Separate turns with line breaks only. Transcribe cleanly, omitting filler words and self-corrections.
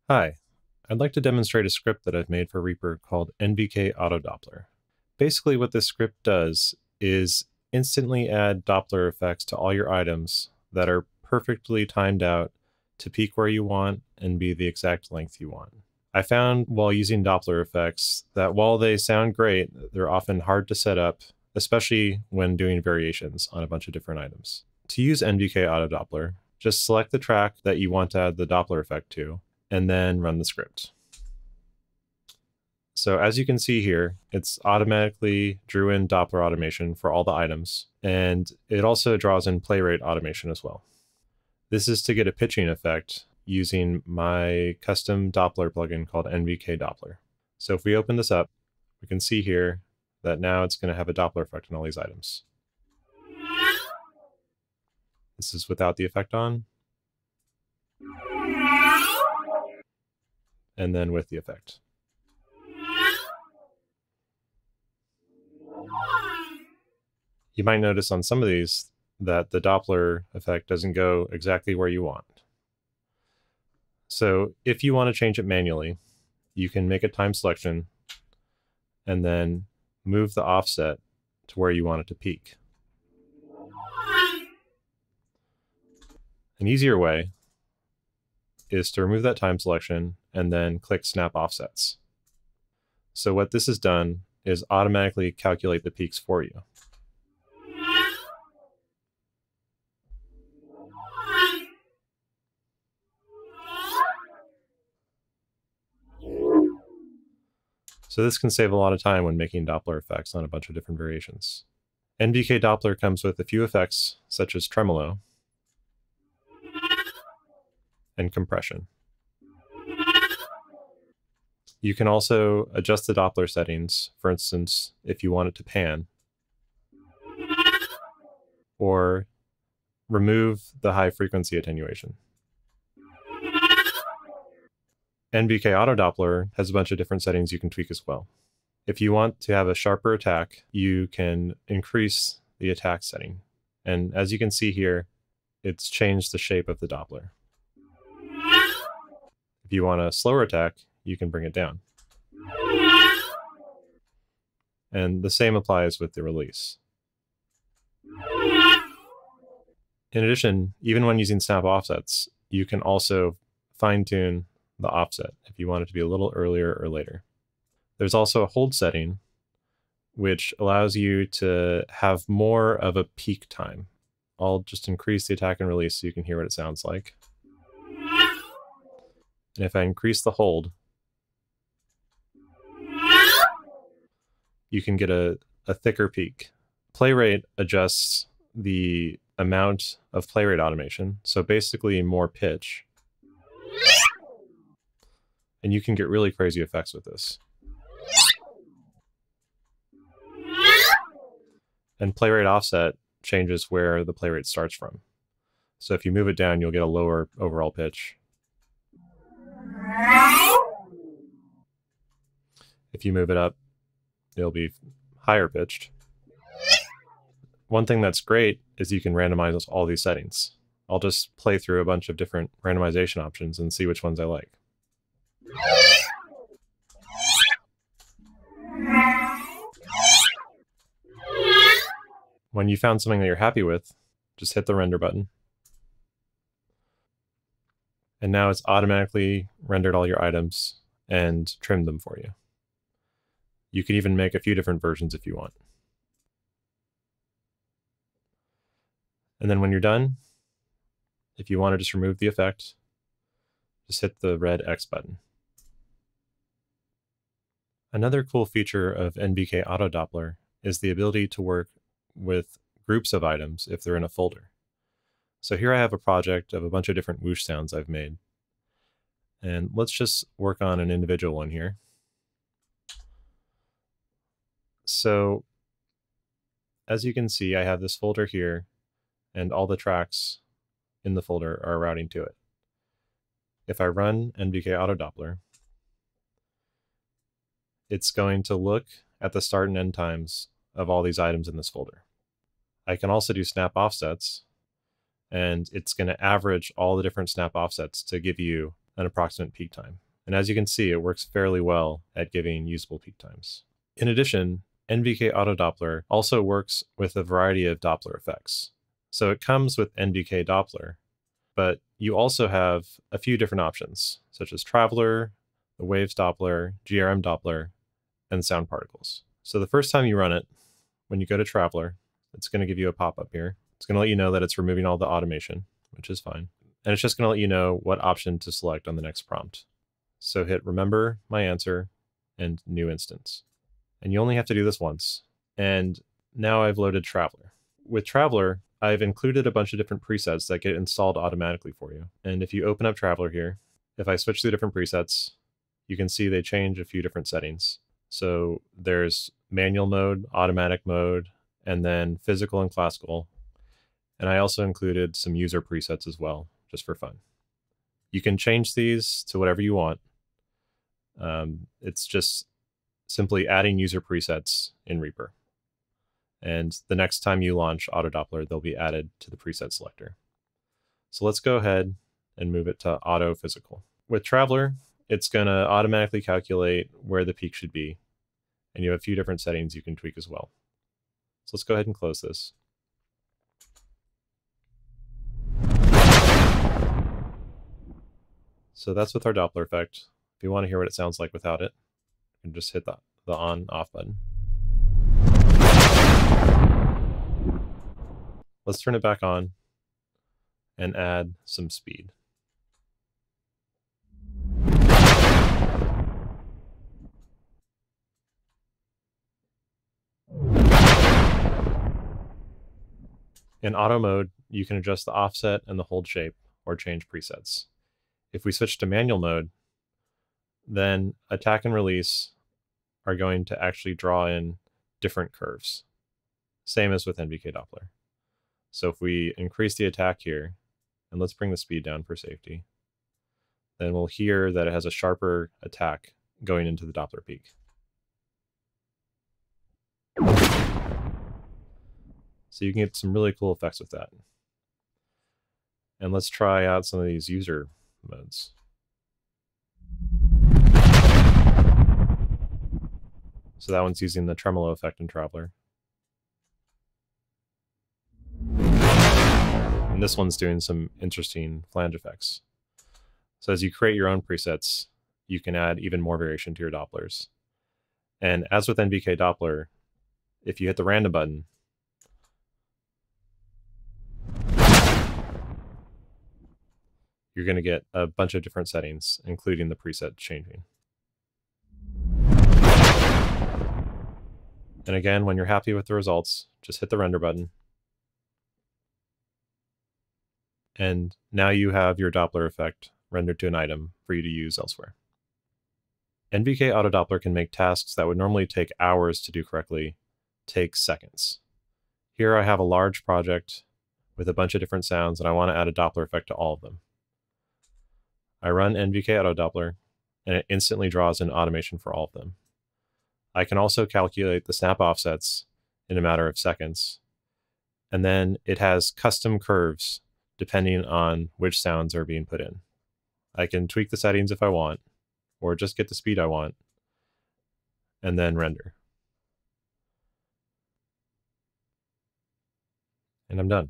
Hi, I'd like to demonstrate a script that I've made for Reaper called NVK Auto Doppler. Basically what this script does is instantly add Doppler effects to all your items that are perfectly timed out to peak where you want and be the exact length you want. I found while using Doppler effects that while they sound great, they're often hard to set up, especially when doing variations on a bunch of different items. To use NVK Auto Doppler, just select the track that you want to add the Doppler effect to, and then run the script. So as you can see here, it's automatically drew in Doppler automation for all the items, and it also draws in play rate automation as well. This is to get a pitching effect using my custom Doppler plugin called NVK Doppler. So if we open this up, we can see here that now it's going to have a Doppler effect on all these items. This is without the effect on, and then with the effect. You might notice on some of these that the Doppler effect doesn't go exactly where you want. So if you want to change it manually, you can make a time selection and then move the offset to where you want it to peak. An easier way is to remove that time selection and then click Snap Offsets. So what this has done is automatically calculate the peaks for you. So this can save a lot of time when making Doppler effects on a bunch of different variations. NVK Doppler comes with a few effects, such as tremolo and compression. You can also adjust the Doppler settings, for instance, if you want it to pan, or remove the high frequency attenuation. NVK Auto Doppler has a bunch of different settings you can tweak as well. If you want to have a sharper attack, you can increase the attack setting. And as you can see here, it's changed the shape of the Doppler. If you want a slower attack, you can bring it down. And the same applies with the release. In addition, even when using snap offsets, you can also fine-tune the offset if you want it to be a little earlier or later. There's also a hold setting, which allows you to have more of a peak time. I'll just increase the attack and release so you can hear what it sounds like. And if I increase the hold, you can get a thicker peak. Play rate adjusts the amount of play rate automation, so basically more pitch. And you can get really crazy effects with this. And play rate offset changes where the play rate starts from. So if you move it down, you'll get a lower overall pitch. If you move it up, it'll be higher pitched. One thing that's great is you can randomize all these settings. I'll just play through a bunch of different randomization options and see which ones I like. When you found something that you're happy with, just hit the render button. And now it's automatically rendered all your items and trimmed them for you. You can even make a few different versions if you want. And then when you're done, if you want to just remove the effect, just hit the red X button. Another cool feature of NVK Auto Doppler is the ability to work with groups of items if they're in a folder. So here I have a project of a bunch of different whoosh sounds I've made. And let's just work on an individual one here. So as you can see, I have this folder here, and all the tracks in the folder are routing to it. If I run NVK Auto Doppler, it's going to look at the start and end times of all these items in this folder. I can also do snap offsets, and it's going to average all the different snap offsets to give you an approximate peak time. And as you can see, it works fairly well at giving usable peak times. In addition, NVK Autodoppler also works with a variety of Doppler effects. So it comes with NVK Doppler, but you also have a few different options, such as Traveler, the Waves Doppler, GRM Doppler, and sound particles. So the first time you run it, when you go to Traveler, it's going to give you a pop-up here. It's going to let you know that it's removing all the automation, which is fine. And it's just going to let you know what option to select on the next prompt. So hit Remember My Answer and New Instance. And you only have to do this once. And now I've loaded Traveler. With Traveler, I've included a bunch of different presets that get installed automatically for you. And if you open up Traveler here, if I switch through different presets, you can see they change a few different settings. So there's manual mode, automatic mode, and then physical and classical. And I also included some user presets as well, just for fun. You can change these to whatever you want. It's just simply adding user presets in Reaper. And the next time you launch Autodoppler, they'll be added to the preset selector. So let's go ahead and move it to Auto Physical. With Traveler, it's going to automatically calculate where the peak should be. And you have a few different settings you can tweak as well. So let's go ahead and close this. So that's with our Doppler effect. If you want to hear what it sounds like without it, you can just hit the on-off button. Let's turn it back on and add some speed. In auto mode, you can adjust the offset and the hold shape or change presets. If we switch to manual mode, then attack and release are going to actually draw in different curves. Same as with NVK Doppler. So if we increase the attack here, and let's bring the speed down for safety, then we'll hear that it has a sharper attack going into the Doppler peak. So you can get some really cool effects with that. And let's try out some of these user modes. So that one's using the tremolo effect in Traveler. And this one's doing some interesting flange effects. So as you create your own presets, you can add even more variation to your Dopplers. And as with NVK Doppler, if you hit the random button, you're going to get a bunch of different settings, including the preset changing. And again, when you're happy with the results, just hit the render button. And now you have your Doppler effect rendered to an item for you to use elsewhere. NVK Autodoppler can make tasks that would normally take hours to do correctly take seconds. Here I have a large project with a bunch of different sounds, and I want to add a Doppler effect to all of them. I run NVK Autodoppler, and it instantly draws in automation for all of them. I can also calculate the snap offsets in a matter of seconds, and then it has custom curves depending on which sounds are being put in. I can tweak the settings if I want, or just get the speed I want, and then render. And I'm done.